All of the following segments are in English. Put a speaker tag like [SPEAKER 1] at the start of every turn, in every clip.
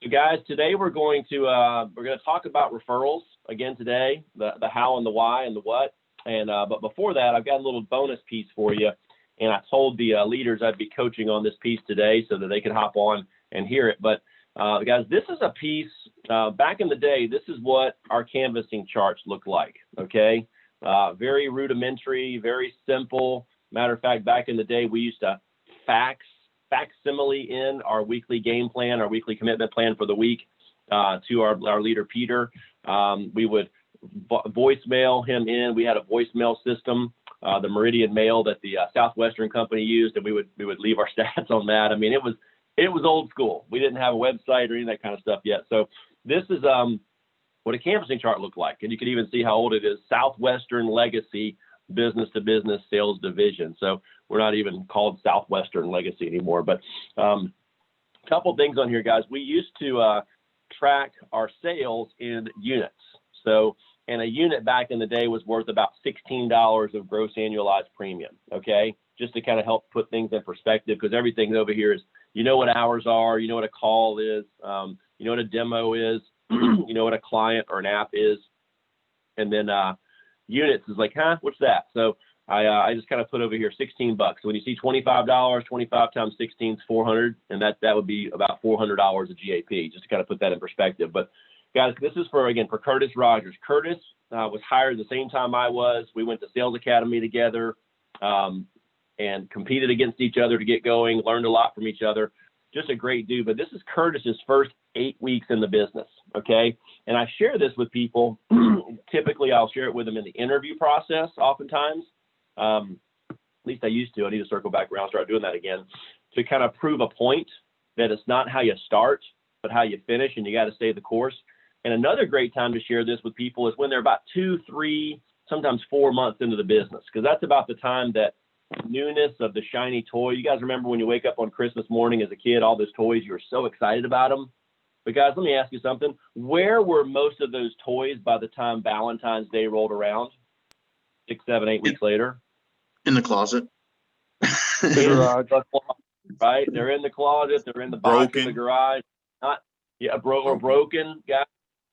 [SPEAKER 1] So guys, today we're going to talk about referrals again today, the how and the why and the what. And but before that, I've got a little bonus piece for you. And I told the leaders I'd be coaching on this piece today so that they could hop on and hear it. But guys, this is a piece back in the day. This is what our canvassing charts look like. Okay, very rudimentary, very simple. Matter of fact, back in the day, we used to facsimile in our weekly game plan, our weekly commitment plan for the week to our leader, Peter. We would voicemail him in. We had a voicemail system, the Meridian Mail that the Southwestern company used, and we would leave our stats on that. I mean, it was old school. We didn't have a website or any of that kind of stuff yet. So this is what a canvassing chart looked like. And you can even see how old it is. Southwestern Legacy Business to Business Sales Division. So we're not even called Southwestern Legacy anymore. But a couple things on here, guys. We used to track our sales in units. So, and a unit back in the day was worth about $16 of gross annualized premium. Okay, just to kind of help put things in perspective, because everything over here is, you know what hours are, you know what a call is, you know what a demo is, you know what a client or an app is, and then units is like, what's that? So I just kind of put over here $16. So when you see $25, 25 times 16 is 400, and that would be about $400 of GAP, just to kind of put that in perspective. But guys, this is for Curtis Rogers. Curtis was hired the same time I was. We went to Sales Academy together and competed against each other to get going, learned a lot from each other. Just a great dude. But this is Curtis's first 8 weeks in the business, okay? And I share this with people. Typically, I'll share it with them in the interview process oftentimes. At least I used to. I need to circle back around and start doing that again to kind of prove a point that it's not how you start, but how you finish, and you got to stay the course. And another great time to share this with people is when they're about 2, 3, sometimes 4 months into the business, because that's about the time that newness of the shiny toy. You guys remember when you wake up on Christmas morning as a kid, all those toys, you were so excited about them. But guys, let me ask you something. Where were most of those toys by the time Valentine's Day rolled around? 6, 7, 8 weeks later?
[SPEAKER 2] In the closet.
[SPEAKER 1] Right? They're in the closet. They're in the box in the garage. Broken, guys.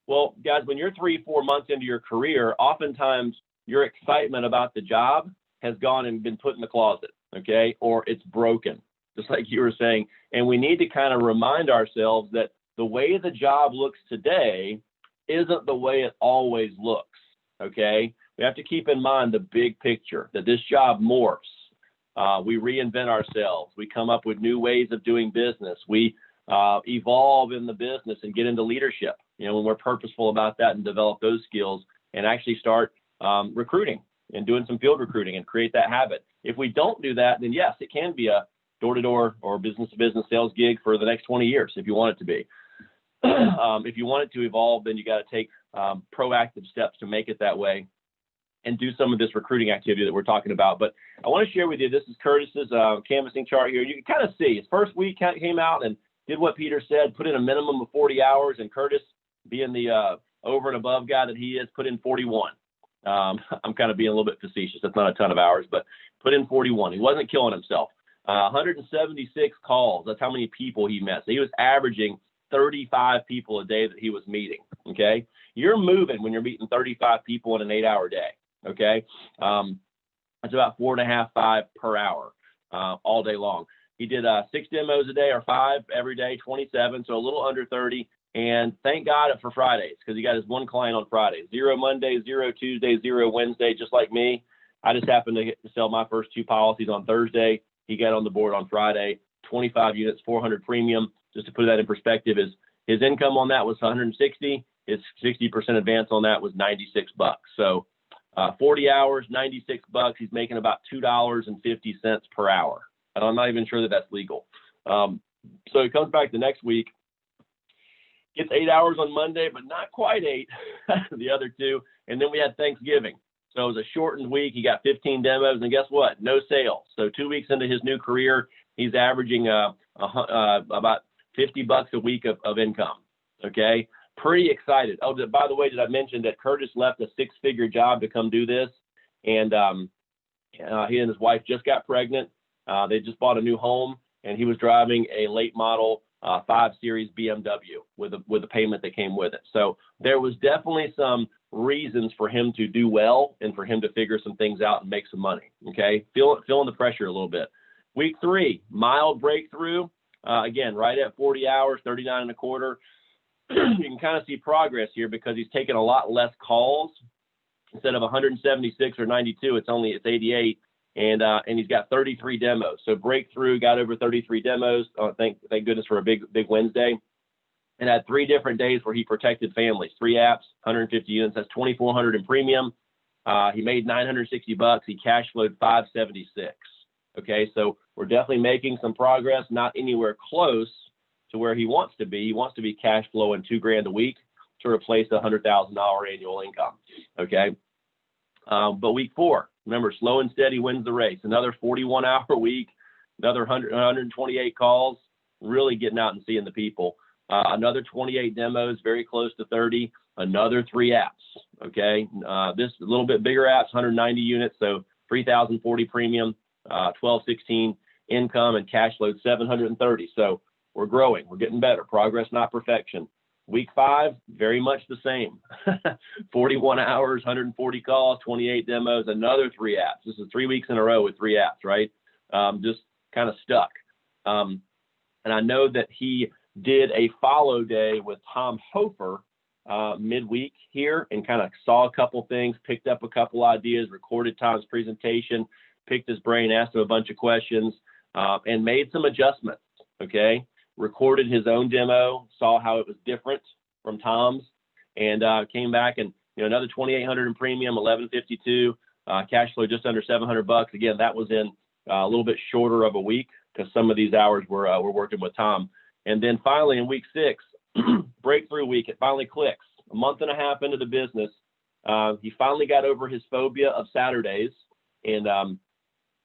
[SPEAKER 1] Well, guys, when you're 3, 4 months into your career, oftentimes your excitement about the job has gone and been put in the closet, okay? Or it's broken, just like you were saying. And we need to kind of remind ourselves that the way the job looks today isn't the way it always looks, okay? We have to keep in mind the big picture, that this job morphs. We reinvent ourselves. We come up with new ways of doing business. We evolve in the business and get into leadership, when we're purposeful about that and develop those skills and actually start recruiting and doing some field recruiting and create that habit. If we don't do that, then yes, it can be a door-to-door or business-to-business sales gig for the next 20 years if you want it to be. If you want it to evolve, then you got to take proactive steps to make it that way and do some of this recruiting activity that we're talking about. But I want to share with you, this is Curtis's canvassing chart here. You can kind of see his first week came out and did what Peter said, put in a minimum of 40 hours, and Curtis, being the over and above guy that he is, put in 41. I'm kind of being a little bit facetious. That's not a ton of hours, but put in 41. He wasn't killing himself. 176 calls. That's how many people he met. So he was averaging 35 people a day that he was meeting, okay? You're moving when you're meeting 35 people in an 8-hour day, okay? That's about 4.5, 5 per hour all day long. He did 6 demos a day or 5 every day, 27, so a little under 30. And thank God for Fridays, because he got his one client on Fridays. 0 Monday, 0 Tuesday, 0 Wednesday, just like me. I just happened to get to sell my first 2 policies on Thursday. He got on the board on Friday, 25 units, 400 premium. Just to put that in perspective, his income on that was 160. His 60% advance on that was $96. So 40 hours, $96. He's making about $2.50 per hour. And I'm not even sure that that's legal. So he comes back the next week, gets 8 hours on Monday, but not quite 8, the other 2. And then we had Thanksgiving. So it was a shortened week. He got 15 demos, and guess what? No sales. So 2 weeks into his new career, he's averaging about $50 a week of income. Okay. Pretty excited. Oh, by the way, did I mention that Curtis left a 6-figure job to come do this? And he and his wife just got pregnant. They just bought a new home, and he was driving a late model 5 Series BMW with a payment that came with it. So there was definitely some reasons for him to do well and for him to figure some things out and make some money. Okay, feeling the pressure a little bit. Week 3, mild breakthrough. Again, right at 40 hours, 39 and a quarter. You can kind of see progress here because he's taken a lot less calls. Instead of 176 or 92, it's 88. And he's got 33 demos. So breakthrough, got over 33 demos. Thank goodness for a big Wednesday. And had 3 different days where he protected families. 3 apps, 150 units. That's 2,400 in premium. He made $960. He cash flowed 576. Okay, so we're definitely making some progress. Not anywhere close to where he wants to be. He wants to be cash flowing $2,000 a week to replace a $100,000 annual income. Okay, but week 4. Remember, slow and steady wins the race. Another 41-hour week, another 128 calls, really getting out and seeing the people. Another 28 demos, very close to 30. Another 3 apps, okay? This a little bit bigger apps, 190 units, so 3,040 premium, 1,216 income, and cash load 730. So we're growing. We're getting better. Progress, not perfection. Week 5, very much the same. 41 hours, 140 calls, 28 demos, another 3 apps. This is 3 weeks in a row with 3 apps, right? Just kind of stuck. And I know that he did a follow day with Tom Hofer midweek here and kind of saw a couple things, picked up a couple ideas, recorded Tom's presentation, picked his brain, asked him a bunch of questions, and made some adjustments, okay? Recorded his own demo, saw how it was different from Tom's, and came back and another 2,800 in premium, 1,152, cash flow just under $700. Again, that was in a little bit shorter of a week because some of these hours we're working with Tom. And then finally in week 6, breakthrough week, it finally clicks. A month and a half into the business, he finally got over his phobia of Saturdays, and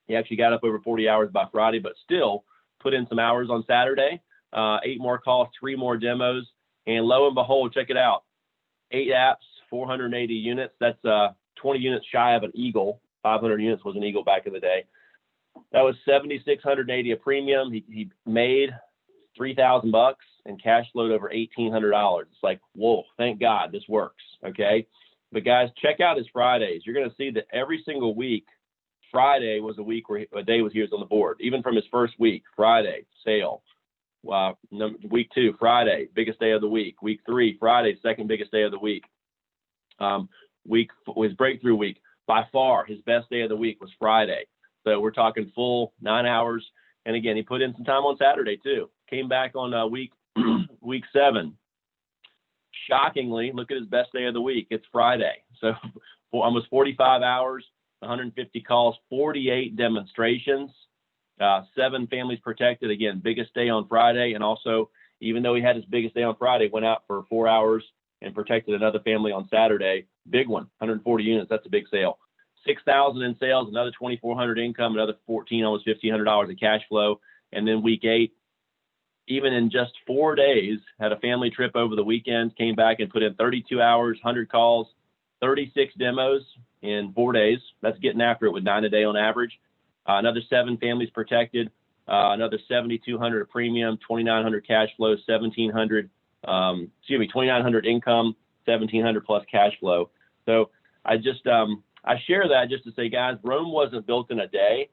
[SPEAKER 1] he actually got up over 40 hours by Friday, but still put in some hours on Saturday. 8 more calls, 3 more demos, and lo and behold, check it out. 8 apps, 480 units. That's 20 units shy of an Eagle. 500 units was an Eagle back in the day. That was 7,680 a premium. He made $3,000 and cash flowed over $1,800. It's like, whoa, thank God this works. Okay. But guys, check out his Fridays. You're going to see that every single week, Friday was a week where a day he was on the board. Even from his first week, Friday, sale. Week 2, Friday, biggest day of the week. Week 3, Friday, second biggest day of the week. Week was breakthrough week. By far, his best day of the week was Friday. So we're talking full 9 hours. And again, he put in some time on Saturday too. Came back on week 7. Shockingly, look at his best day of the week. It's Friday. So for almost 45 hours, 150 calls, 48 demonstrations. 7 families protected. Again, biggest day on Friday. And also, even though he had his biggest day on Friday, went out for 4 hours and protected another family on Saturday. Big one, 140 units. That's a big sale. 6,000 in sales, another 2,400 income, another 14, almost $1,500 in cash flow. And then week 8, even in just 4 days, had a family trip over the weekend, came back and put in 32 hours, 100 calls, 36 demos in 4 days. That's getting after it with 9 a day on average. Another 7 families protected, another 7,200 a premium, 2,900 cash flow, 2,900 income, 1,700 plus cash flow. So I just, I share that just to say, guys, Rome wasn't built in a day.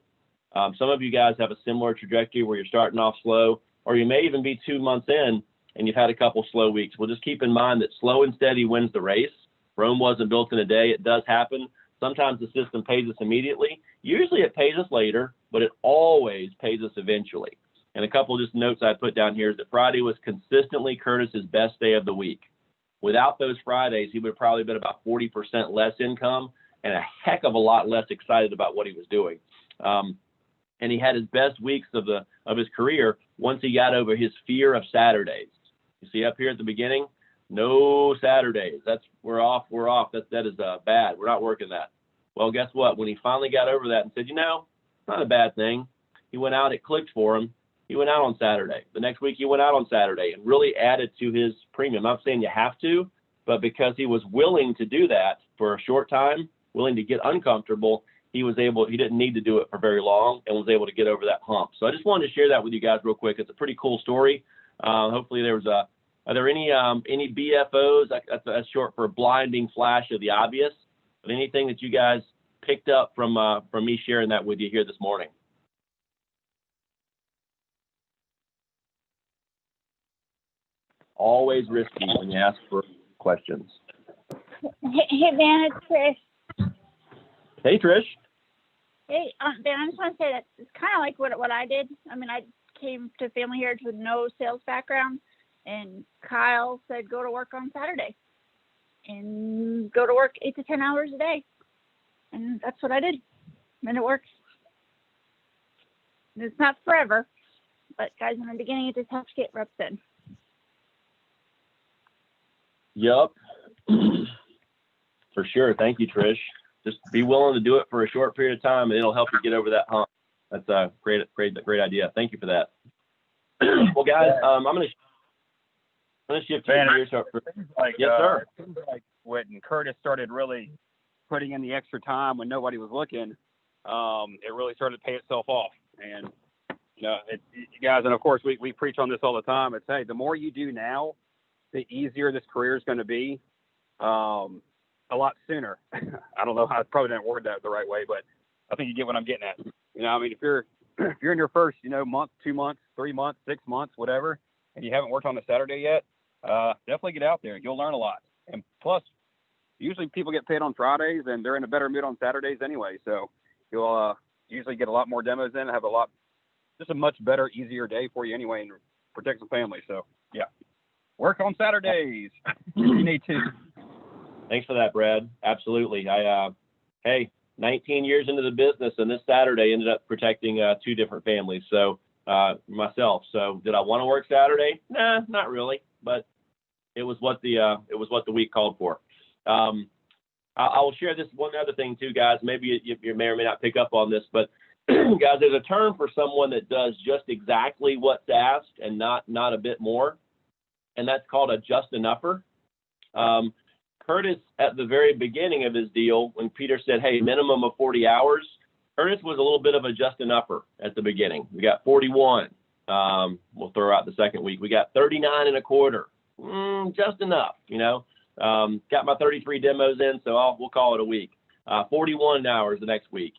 [SPEAKER 1] Some of you guys have a similar trajectory where you're starting off slow, or you may even be 2 months in and you've had a couple slow weeks. Well, just keep in mind that slow and steady wins the race. Rome wasn't built in a day. It does happen. Sometimes the system pays us immediately. Usually it pays us later, but it always pays us eventually. And a couple of just notes I put down here is that Friday was consistently Curtis's best day of the week. Without those Fridays, he would have probably been about 40% less income and a heck of a lot less excited about what he was doing. And he had his best weeks of his career once he got over his fear of Saturdays. You see up here at the beginning, no Saturdays. We're off. That is bad. We're not working that. Well, guess what? When he finally got over that and said, it's not a bad thing. He went out, it clicked for him. He went out on Saturday. The next week he went out on Saturday and really added to his premium. I'm not saying you have to, but because he was willing to do that for a short time, willing to get uncomfortable, he didn't need to do it for very long and was able to get over that hump. So I just wanted to share that with you guys real quick. It's a pretty cool story. Hopefully there was are there any BFOs? That's short for blinding flash of the obvious. But anything that you guys picked up from me sharing that with you here this morning? Always risky when you ask for questions.
[SPEAKER 2] Hey, Van, it's Trish.
[SPEAKER 1] Hey, Trish.
[SPEAKER 2] Hey, Van, I just want to say that it's kind of like what I did. I mean, I came to Family Heritage with no sales background, and Kyle said go to work on Saturday and go to work 8 to 10 hours a day. And that's what I did. And it works. It's not forever, but guys, in the beginning, it's just have to get reps in.
[SPEAKER 1] Yup. For sure. Thank you, Trish. Just be willing to do it for a short period of time, and it'll help you get over that hump. That's a great idea. Thank you for that. Well, guys, I'm going to shift gears. Yes, sir.
[SPEAKER 3] It seems like when Curtis started really putting in the extra time when nobody was looking, it really started to pay itself off. And, you know, guys, and of course, we preach on this all the time. It's, hey, the more you do now, the easier this career is going to be a lot sooner. I don't know how I probably didn't word that the right way, but I think you get what I'm getting at. You know, I mean, if you're in your first, month, 2 months, 3 months, 6 months, whatever, and you haven't worked on a Saturday yet, definitely get out there. You'll learn a lot. And plus, usually people get paid on Fridays, and they're in a better mood on Saturdays anyway. So you'll usually get a lot more demos in and have just a much better, easier day for you anyway, and protect the family. So, yeah. Work on Saturdays if you need to.
[SPEAKER 1] Thanks for that, Brad. Absolutely. 19 years into the business, and this Saturday ended up protecting 2 different families. So myself. So did I want to work Saturday? Nah, not really. But it was what the week called for. I will share this one other thing too, guys. Maybe you may or may not pick up on this, but guys, there's a term for someone that does just exactly what's asked and not a bit more. And that's called a just enougher. Curtis, at the very beginning of his deal, when Peter said, hey, minimum of 40 hours, Curtis was a little bit of a just enougher at the beginning. We got 41. We'll throw out the second week. We got 39 and a quarter. Just enough, got my 33 demos in, so we'll call it a week. 41 hours the next week,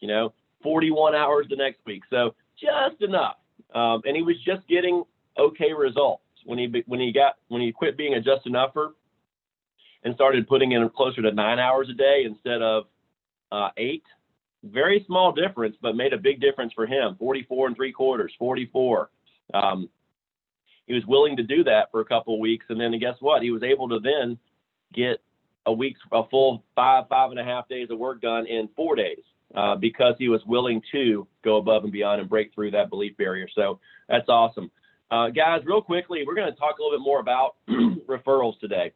[SPEAKER 1] 41 hours the next week. So just enough. And he was just getting okay results. When he quit being a just enougher and started putting in closer to 9 hours a day instead of 8, very small difference, but made a big difference for him. 44 and 3/4, 44. He was willing to do that for a couple of weeks, and then guess what? He was able to then get a full 5.5 days of work done in 4 days because he was willing to go above and beyond and break through that belief barrier. So that's awesome. Guys, real quickly, we're going to talk a little bit more about referrals today.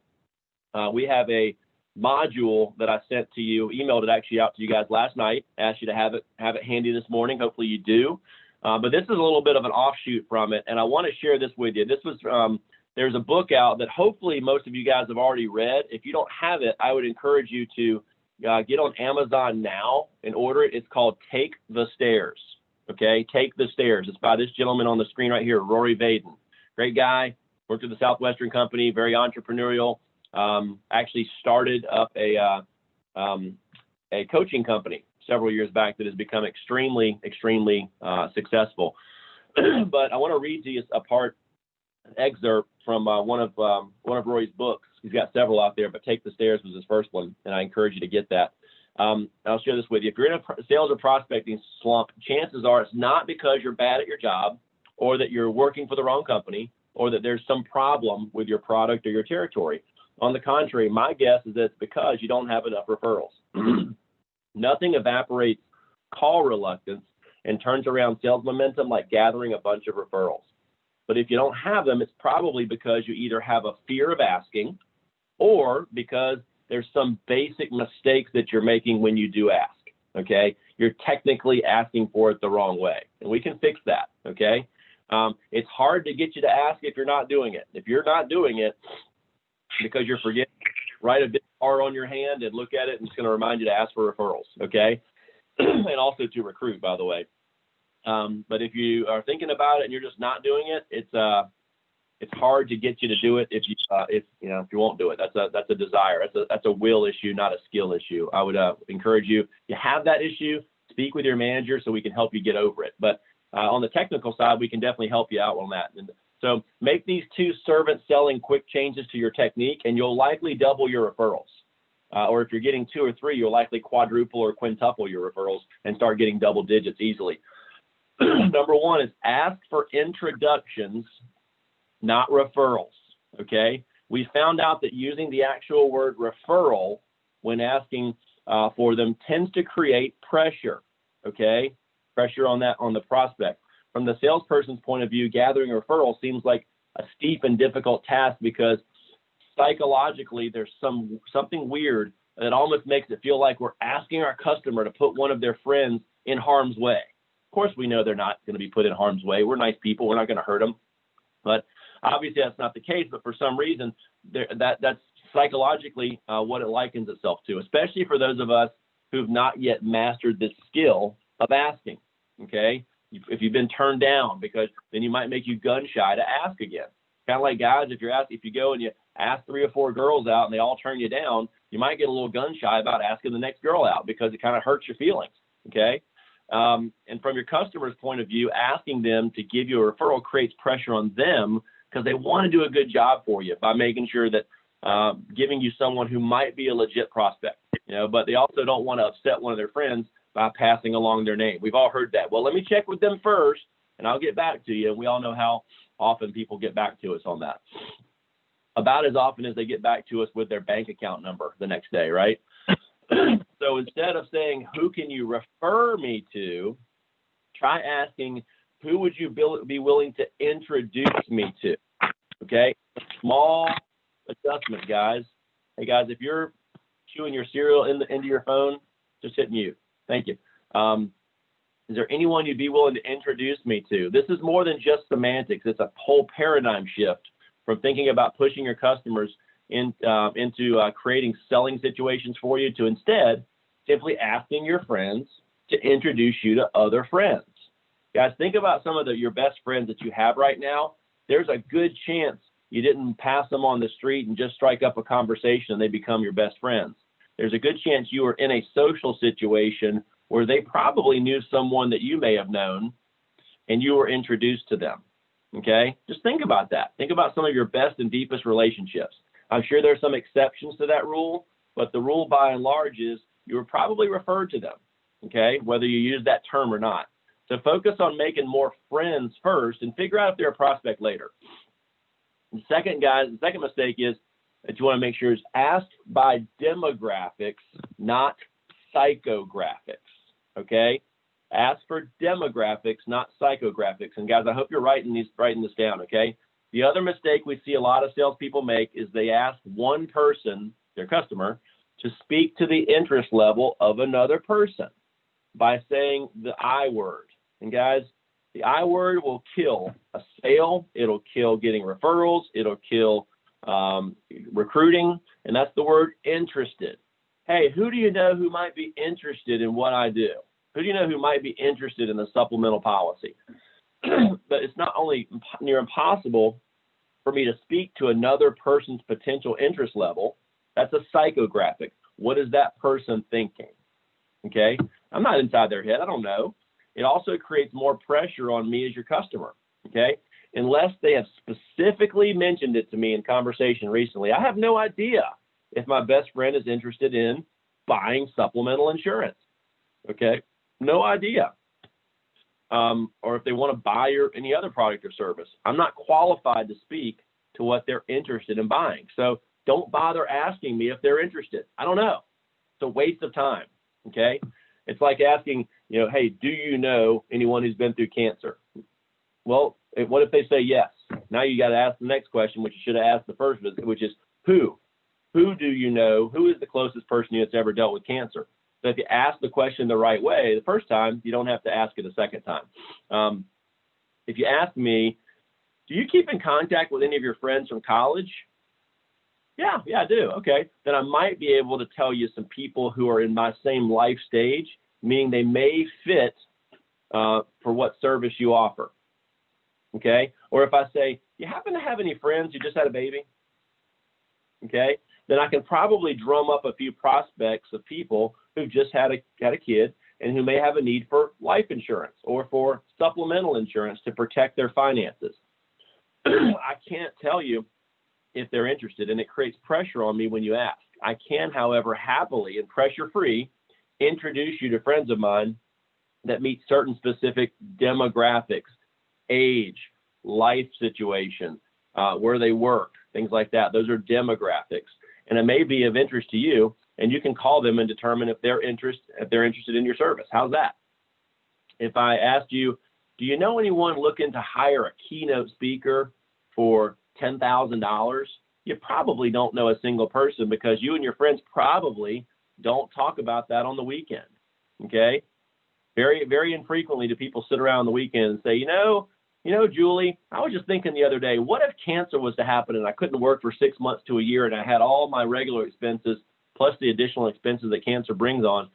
[SPEAKER 1] We have a module that I sent to you, emailed it actually out to you guys last night, asked you to have it handy this morning. Hopefully you do. But this is a little bit of an offshoot from it, and I want to share this with you. This was there's a book out that hopefully most of you guys have already read. If you don't have it, I would encourage you to get on Amazon now and order it. It's called Take the Stairs. Okay, Take the Stairs. It's by this gentleman on the screen right here, Rory Vaden. Great guy, worked at the Southwestern Company, very entrepreneurial. Actually started up a coaching company several years back that has become extremely successful. But I want to read to you an excerpt from one of Rory's books. He's got several out there, but Take the Stairs was his first one, and I encourage you to get that. I'll share this with you. If you're in a sales or prospecting slump, chances are it's not because you're bad at your job or that you're working for the wrong company or that there's some problem with your product or your territory. On the contrary, my guess is that it's because you don't have enough referrals. Nothing evaporates call reluctance and turns around sales momentum like gathering a bunch of referrals. But if you don't have them, it's probably because you either have a fear of asking or because there's some basic mistakes that you're making when you do ask, okay? You're technically asking for it the wrong way, and we can fix that, okay? It's hard to get you to ask if you're not doing it. If you're not doing it because you're forgetting, write a big R on your hand and look at it, and it's going to remind you to ask for referrals, okay? And also to recruit, by the way. But if you are thinking about it and you're just not doing it, It's hard to get you to do it if you won't do it. That's a desire. That's a will issue, not a skill issue. I would encourage you. If you have that issue, speak with your manager so we can help you get over it. But on the technical side, we can definitely help you out on that. And so make these 2 servant selling quick changes to your technique, and you'll likely double your referrals. Or if you're getting 2 or 3, you'll likely quadruple or quintuple your referrals and start getting double digits easily. Number 1 is ask for introductions, not referrals. Okay. We found out that using the actual word referral when asking for them tends to create pressure. Okay. Pressure on the prospect. From the salesperson's point of view, gathering a referral seems like a steep and difficult task because psychologically there's something weird that almost makes it feel like we're asking our customer to put one of their friends in harm's way. Of course, we know they're not going to be put in harm's way. We're nice people. We're not going to hurt them. But obviously that's not the case. But for some reason, that's psychologically what it likens itself to, especially for those of us who've not yet mastered this skill of asking. Okay. If you've been turned down, because then you might make you gun shy to ask again. Kind of like guys, if you go and you ask 3 or 4 girls out and they all turn you down, you might get a little gun shy about asking the next girl out because it kind of hurts your feelings. Okay. And from your customer's point of view, asking them to give you a referral creates pressure on them because they want to do a good job for you by making sure that giving you someone who might be a legit prospect, but they also don't want to upset one of their friends by passing along their name. We've all heard that. Well, let me check with them first and I'll get back to you. And we all know how often people get back to us on that. About as often as they get back to us with their bank account number the next day, right? So instead of saying, who can you refer me to, try asking, who would you be willing to introduce me to? Okay, small adjustment, guys. Hey, guys, if you're chewing your cereal into your phone, just hit mute. Thank you. Is there anyone you'd be willing to introduce me to? This is more than just semantics. It's a whole paradigm shift from thinking about pushing your customers into creating selling situations for you to instead simply asking your friends to introduce you to other friends. Guys, think about some of your best friends that you have right now. There's a good chance you didn't pass them on the street and just strike up a conversation and they become your best friends. There's a good chance you were in a social situation where they probably knew someone that you may have known and you were introduced to them. Okay? Just think about that. Think about some of your best and deepest relationships. I'm sure there's some exceptions to that rule, but the rule by and large is you were probably referred to them, okay, whether you use that term or not. So focus on making more friends first and figure out if they're a prospect later. The second mistake is that you want to make sure is ask by demographics, not psychographics, okay? Ask for demographics, not psychographics. And guys, I hope you're writing this down, okay? The other mistake we see a lot of salespeople make is they ask one person, their customer, to speak to the interest level of another person by saying the I word. And guys, the I word will kill a sale. It'll kill getting referrals. It'll kill recruiting. And that's the word interested. Hey, who do you know who might be interested in what I do? Who do you know who might be interested in the supplemental policy? But it's not only near impossible for me to speak to another person's potential interest level. That's a psychographic. What is that person thinking? Okay. I'm not inside their head. I don't know. It also creates more pressure on me as your customer. Okay. Unless they have specifically mentioned it to me in conversation recently, I have no idea if my best friend is interested in buying supplemental insurance. Okay. No idea. Or if they want to buy any other product or service. I'm not qualified to speak to what they're interested in buying. So don't bother asking me if they're interested. I don't know. It's a waste of time. Okay. It's like asking, hey, do you know anyone who's been through cancer? Well, what if they say yes? Now you got to ask the next question, which you should have asked the first visit, which is who? Who do you know? Who is the closest person that's ever dealt with cancer? So if you ask the question the right way the first time, you don't have to ask it a second time. If you ask me, do you keep in contact with any of your friends from college? Yeah, I do. Okay. Then I might be able to tell you some people who are in my same life stage, meaning they may fit for what service you offer. Okay. Or if I say, you happen to have any friends who just had a baby? Okay, then I can probably drum up a few prospects of people who just had a kid and who may have a need for life insurance or for supplemental insurance to protect their finances. I can't tell you if they're interested, and it creates pressure on me when you ask. I can, however, happily and pressure-free introduce you to friends of mine that meet certain specific demographics, age, life situation, where they work, things like that. Those are demographics, and it may be of interest to you, and you can call them and determine if they're interested in your service. How's that? If I asked you, do you know anyone looking to hire a keynote speaker for $10,000? You probably don't know a single person, because you and your friends probably don't talk about that on the weekend. Okay? Very, very infrequently do people sit around on the weekend and say, you know, Julie, I was just thinking the other day, what if cancer was to happen and I couldn't work for 6 months to a year and I had all my regular expenses plus the additional expenses that cancer brings on?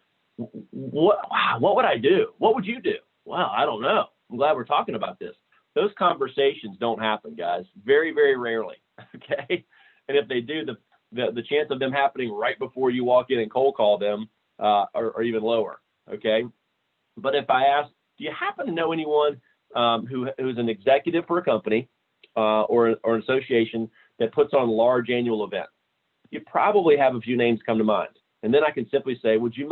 [SPEAKER 1] What would I do? What would you do? Well, I don't know. I'm glad we're talking about this. Those conversations don't happen, guys. Very, very rarely. Okay. And if they do, the chance of them happening right before you walk in and cold call them are even lower. Okay. But if I ask, do you happen to know anyone who's an executive for a company or an association that puts on large annual events? You probably have a few names come to mind. And then I can simply say, would you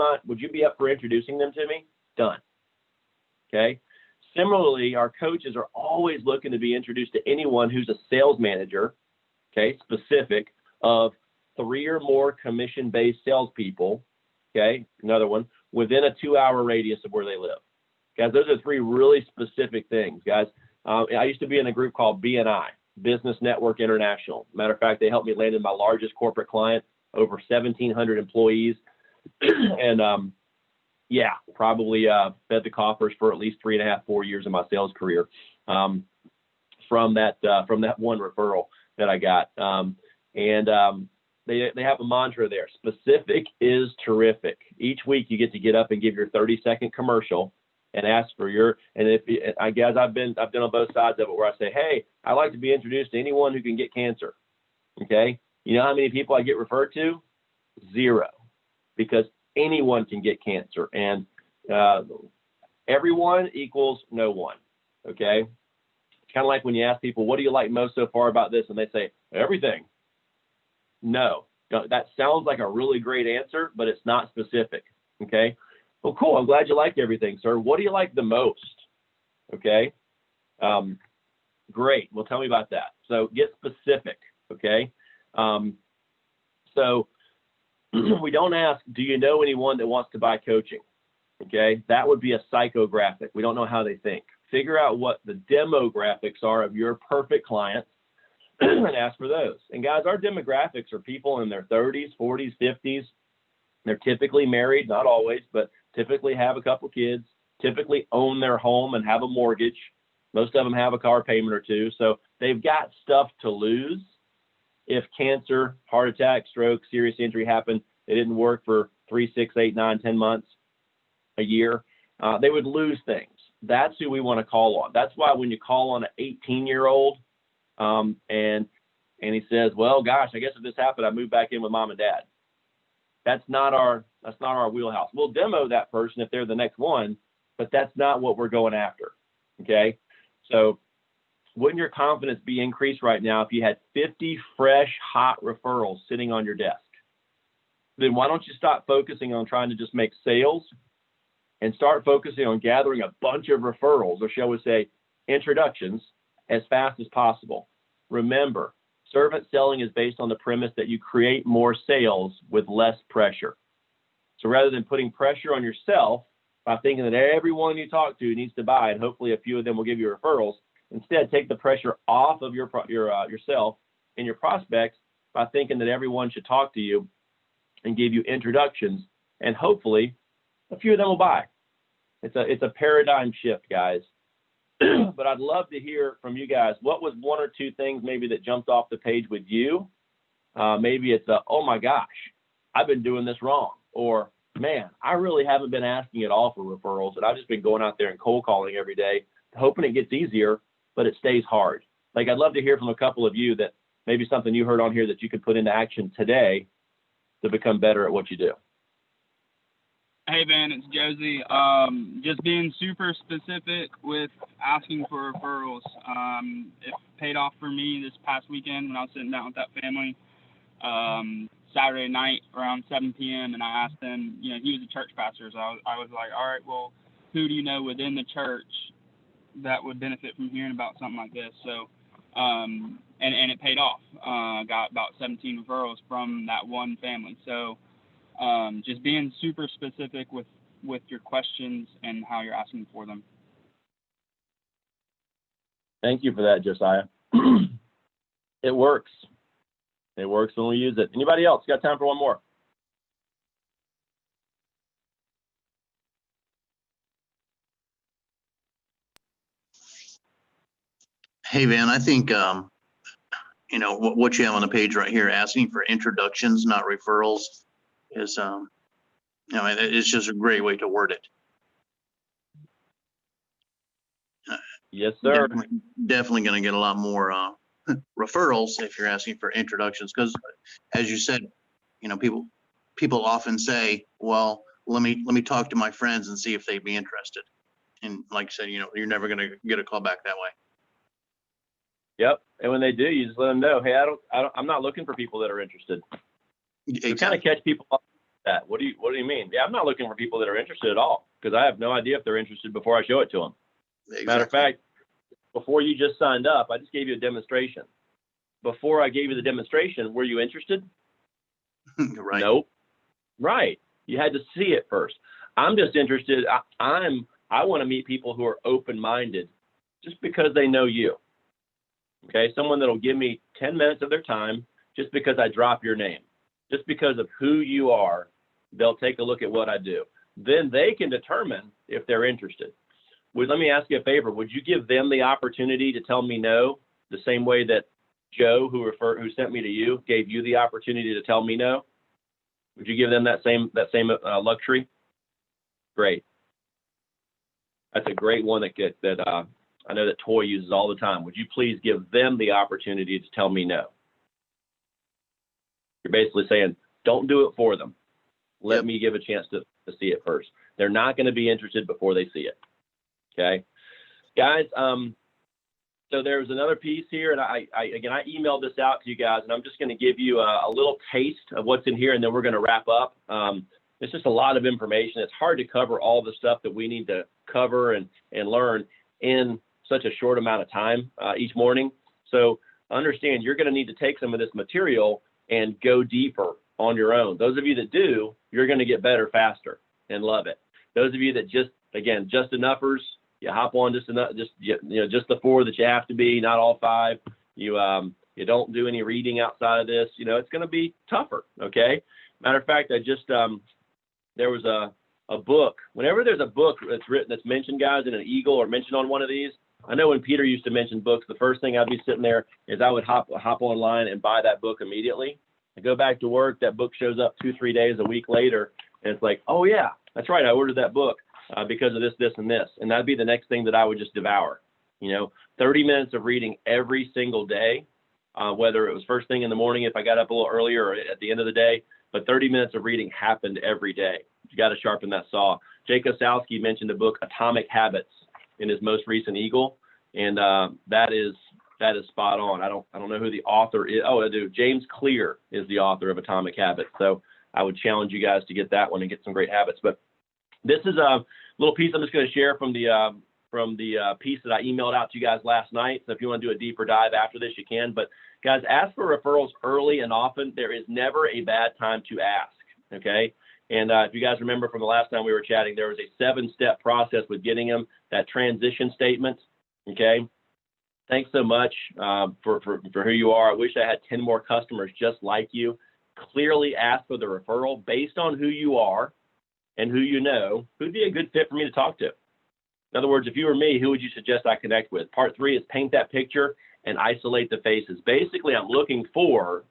[SPEAKER 1] be up for introducing them to me? Done. Okay. Similarly, our coaches are always looking to be introduced to anyone who's a sales manager, okay, specific, of 3 or more commission-based salespeople, okay, another one, within a 2-hour radius of where they live. Guys, those are 3 really specific things, guys. I used to be in a group called BNI, Business Network International. Matter of fact, they helped me land in my largest corporate client, over 1,700 employees, and yeah, probably fed the coffers for at least 3.5, 4 years of my sales career from that one referral that I got. They have a mantra there: specific is terrific. Each week you get up and give your 30-second commercial and ask for your. And if I guess I've been on both sides of it, where I say, hey, I'd like to be introduced to anyone who can get cancer. Okay, you know how many people I get referred to? 0, because anyone can get cancer, and everyone equals no one. Okay, it's kind of like when you ask people, what do you like most so far about this, and they say everything. No, that sounds like a really great answer, but it's not specific. Okay, well, cool. I'm glad you like everything, sir. What do you like the most? Okay, great. Well, tell me about that. So get specific. Okay, so we don't ask, do you know anyone that wants to buy coaching? Okay, that would be a psychographic. We don't know how they think. Figure out what the demographics are of your perfect clients and ask for those. And guys, our demographics are people in their 30s, 40s, 50s. They're typically married, not always, but typically have a couple kids, typically own their home and have a mortgage. Most of them have a car payment or two. So they've got stuff to lose. If cancer, heart attack, stroke, serious injury happened, they didn't work for 3, 6, 8, 9, 10 months, a year, they would lose things. That's who we want to call on. That's why when you call on an 18-year-old and he says, well, gosh, I guess if this happened, I move back in with mom and dad. That's not our wheelhouse. We'll demo that person if they're the next one, but that's not what we're going after. Okay. So wouldn't your confidence be increased right now if you had 50 fresh, hot referrals sitting on your desk? Then why don't you stop focusing on trying to just make sales and start focusing on gathering a bunch of referrals, or shall we say introductions, as fast as possible? Remember, servant selling is based on the premise that you create more sales with less pressure. So rather than putting pressure on yourself by thinking that everyone you talk to needs to buy and hopefully a few of them will give you referrals, instead, take the pressure off of yourself and your prospects by thinking that everyone should talk to you and give you introductions, and hopefully a few of them will buy. It's a paradigm shift, guys. But I'd love to hear from you guys. What was 1 or 2 things maybe that jumped off the page with you? Maybe it's oh my gosh, I've been doing this wrong, or man, I really haven't been asking at all for referrals, and I've just been going out there and cold calling every day, hoping it gets easier, but it stays hard. like I'd love to hear from a couple of you that maybe something you heard on here that you could put into action today to become better at what you do.
[SPEAKER 4] Hey, Van, it's Josie. Just being super specific with asking for referrals. It paid off for me this past weekend when I was sitting down with that family Saturday night around 7 p.m. and I asked him, you know, he was a church pastor, so I was like, all right, well, who do you know within the church that would benefit from hearing about something like this? So, and it paid off. Got about 17 referrals from that one family. So, just being super specific with your questions and how you're asking for them.
[SPEAKER 1] Thank you for that, Josiah. It works. It works when we use it. Anybody else got time for one more?
[SPEAKER 5] Hey, Van, I think, you know, what you have on the page right here, asking for introductions, not referrals, is, you know, it's just a great way to word it.
[SPEAKER 1] Yes, sir.
[SPEAKER 5] Definitely going to get a lot more referrals if you're asking for introductions, because as you said, you know, people often say, well, let me talk to my friends and see if they'd be interested. And like I said, you know, you're never going to get a call back that way.
[SPEAKER 1] Yep. And when they do, you just let them know, hey, I'm not looking for people that are interested.
[SPEAKER 5] Exactly.
[SPEAKER 1] You kind of catch people off that. What do you mean? Yeah, I'm not looking for people that are interested at all, because I have no idea if they're interested before I show it to them.
[SPEAKER 5] Exactly.
[SPEAKER 1] Matter of fact, before you just signed up, I just gave you a demonstration. Before I gave you the demonstration, were you interested?
[SPEAKER 5] Right.
[SPEAKER 1] Nope. Right. You had to see it first. I'm just interested. I want to meet people who are open-minded just because they know you. Okay. Someone that'll give me 10 minutes of their time just because I drop your name, just because of who you are. They'll take a look at what I do. Then they can determine if they're interested. Let me ask you a favor. Would you give them the opportunity to tell me no, the same way that Joe, who sent me to you, gave you the opportunity to tell me no? Would you give them that same luxury? Great. That's a great one that I know that Toy uses all the time. Would you please give them the opportunity to tell me no? You're basically saying, don't do it for them. Let me give a chance to see it first. They're not going to be interested before they see it. Okay, guys. So there's another piece here, and I emailed this out to you guys, and I'm just going to give you a little taste of what's in here, and then we're going to wrap up. It's just a lot of information. It's hard to cover all the stuff that we need to cover and learn in such a short amount of time each morning. So understand, you're going to need to take some of this material and go deeper on your own. Those of you that do, you're going to get better faster and love it. Those of you that just enoughers, you hop on just the 4 that you have to be, not all 5. You don't do any reading outside of this. You know, it's going to be tougher. Okay. Matter of fact, there was a book. Whenever there's a book that's written, that's mentioned, guys, in an Eagle or mentioned on one of these, I know when Peter used to mention books, the first thing I'd be sitting there is I would hop online and buy that book immediately. I go back to work, that book shows up 2-3 days, a week later, and it's like, oh yeah, that's right, I ordered that book because of this, and this, and that'd be the next thing that I would just devour. 30 minutes of reading every single day, whether it was first thing in the morning if I got up a little earlier or at the end of the day, but 30 minutes of reading happened every day. You got to sharpen that saw. Jake Osowski mentioned the book Atomic Habits in his most recent Eagle, and that is spot on. I don't know who the author is. Oh, I do. James Clear is the author of Atomic Habits. So I would challenge you guys to get that one and get some great habits. But this is a little piece I'm just going to share from the piece that I emailed out to you guys last night. So if you want to do a deeper dive after this, you can. But guys, ask for referrals early and often. There is never a bad time to ask. Okay. And if you guys remember from the last time we were chatting, there was a 7-step process with getting them that transition statement. Okay. Thanks so much for who you are. I wish I had 10 more customers just like you. Clearly ask for the referral based on who you are and who you know, who'd be a good fit for me to talk to. In other words, if you were me, who would you suggest I connect with? Part 3 is paint that picture and isolate the faces. Basically, I'm looking for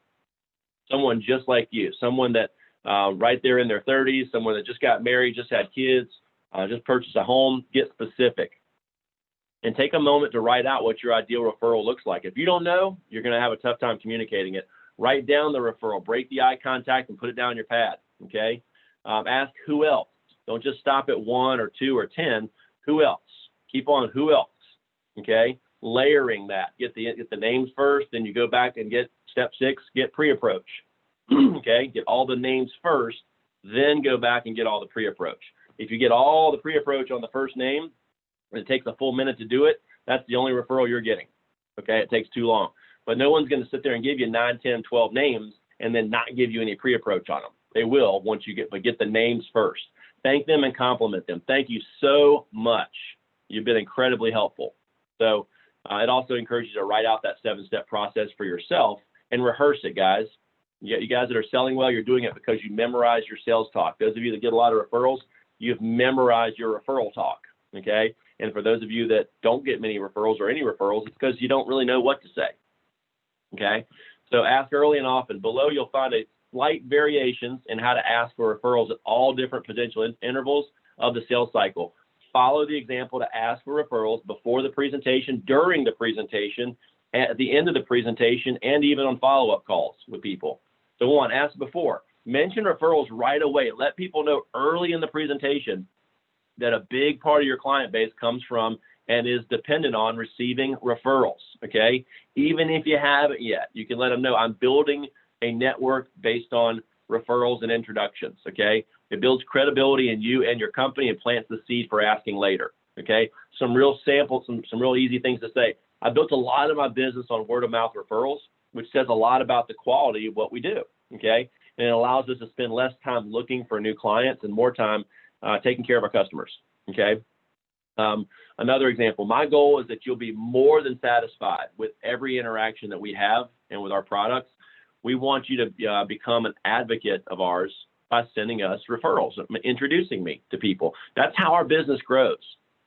[SPEAKER 1] someone just like you, someone that right there in their 30s, someone that just got married, just had kids, just purchased a home. Get specific. and take a moment to write out what your ideal referral looks like. If you don't know, you're going to have a tough time communicating it. Write down the referral, break the eye contact, and put it down on your pad, okay? Ask who else. Don't just stop at 1 or 2 or 10. Who else? Keep on who else, okay? Layering that. Get the names first, then you go back and get step 6, get pre-approach, okay? Get all the names first, then go back and get all the pre-approach. If you get all the pre-approach on the first name, and it takes a full minute to do it, that's the only referral you're getting, okay? It takes too long. But no one's going to sit there and give you 9, 10, 12 names and then not give you any pre-approach on them. They will once you get the names first. Thank them and compliment them. Thank you so much. You've been incredibly helpful. So it also encourages you to write out that 7-step process for yourself and rehearse it, guys. You guys that are selling well, you're doing it because you memorize your sales talk. Those of you that get a lot of referrals, you've memorized your referral talk, okay? And for those of you that don't get many referrals or any referrals, it's because you don't really know what to say, okay? So ask early and often. Below, you'll find a slight variations in how to ask for referrals at all different potential intervals of the sales cycle. Follow the example to ask for referrals before the presentation, during the presentation, at the end of the presentation, and even on follow-up calls with people. So 1, ask before. Mention referrals right away. Let people know early in the presentation that a big part of your client base comes from and is dependent on receiving referrals, okay? Even if you haven't yet, you can let them know I'm building a network based on referrals and introductions, okay? It builds credibility in you and your company and plants the seed for asking later, okay? Some real samples, some real easy things to say. I built a lot of my business on word of mouth referrals, which says a lot about the quality of what we do, okay? And it allows us to spend less time looking for new clients and more time taking care of our customers, okay? Another example, my goal is that you'll be more than satisfied with every interaction that we have and with our products. We want you to become an advocate of ours by sending us referrals, introducing me to people. That's how our business grows,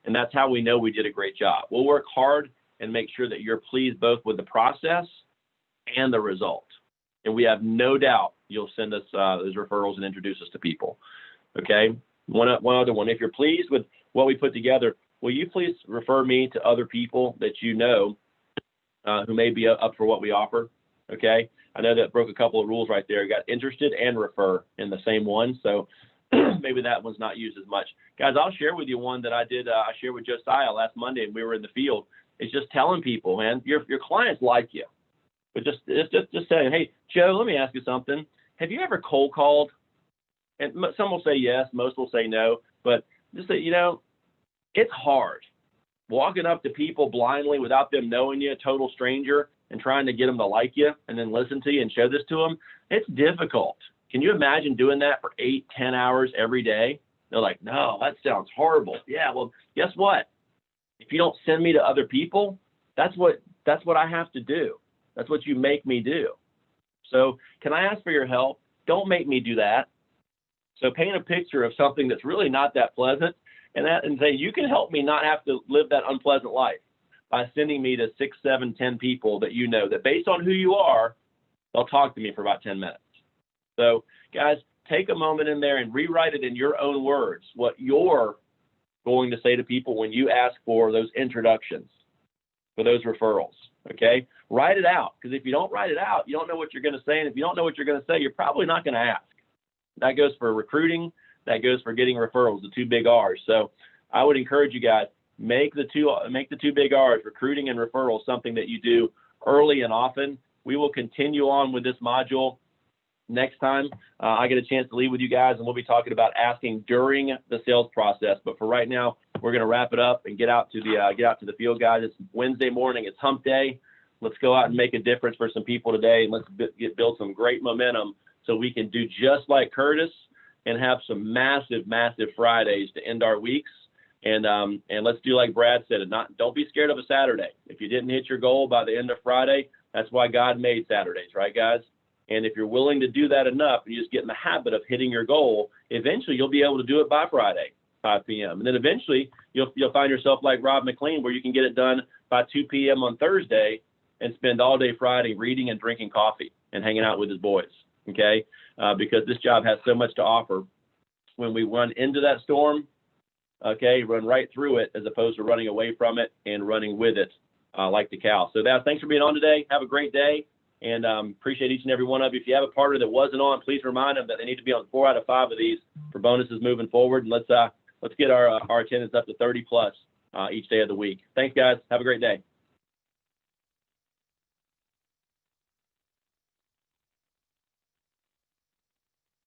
[SPEAKER 1] and that's how we know we did a great job. We'll work hard and make sure that you're pleased both with the process and the result. And we have no doubt you'll send us those referrals and introduce us to people, okay? One other one, if you're pleased with what we put together, will you please refer me to other people that you know who may be up for what we offer, okay? I know that broke a couple of rules right there. You got interested and refer in the same one, so maybe that one's not used as much. Guys, I'll share with you one that I did. I shared with Josiah last Monday, and we were in the field. It's just telling people, man, your clients like you, but just saying, hey, Joe, let me ask you something. Have you ever cold called? And some will say yes, most will say no, but just say, it's hard walking up to people blindly without them knowing you, a total stranger, and trying to get them to like you and then listen to you and show this to them. It's difficult. Can you imagine doing that for 8, 10 hours every day? They're like, no, that sounds horrible. Yeah, well, guess what? If you don't send me to other people, that's what I have to do. That's what you make me do. So can I ask for your help? Don't make me do that. So paint a picture of something that's really not that pleasant and say, you can help me not have to live that unpleasant life by sending me to 6, 7, 10 people that you know that based on who you are, they'll talk to me for about 10 minutes. So guys, take a moment in there and rewrite it in your own words, what you're going to say to people when you ask for those introductions, for those referrals, okay? Write it out, because if you don't write it out, you don't know what you're going to say, and if you don't know what you're going to say, you're probably not going to ask. That goes for recruiting, that goes for getting referrals, the 2 big R's. So I would encourage you guys, make the two big R's, recruiting and referrals, something that you do early and often. We will continue on with this module next time I get a chance to leave with you guys, and we'll be talking about asking during the sales process. But for right now, we're going to wrap it up and get out to the field, guys. It's Wednesday morning. It's hump day. Let's go out and make a difference for some people today, and let's build some great momentum so we can do just like Curtis and have some massive, massive Fridays to end our weeks. And let's do like Brad said, don't be scared of a Saturday. If you didn't hit your goal by the end of Friday, that's why God made Saturdays, right, guys? And if you're willing to do that enough, and you just get in the habit of hitting your goal, eventually you'll be able to do it by Friday, 5 p.m. And then eventually you'll find yourself like Rob McLean, where you can get it done by 2 p.m. on Thursday and spend all day Friday reading and drinking coffee and hanging out with his boys, okay? Because this job has so much to offer. When we run into that storm, okay, run right through it as opposed to running away from it and running with it like the cow. So thanks for being on today. Have a great day, and appreciate each and every one of you. If you have a partner that wasn't on, please remind them that they need to be on 4 out of 5 of these for bonuses moving forward. And let's get our attendance up to 30 plus each day of the week. Thanks, guys. Have a great day.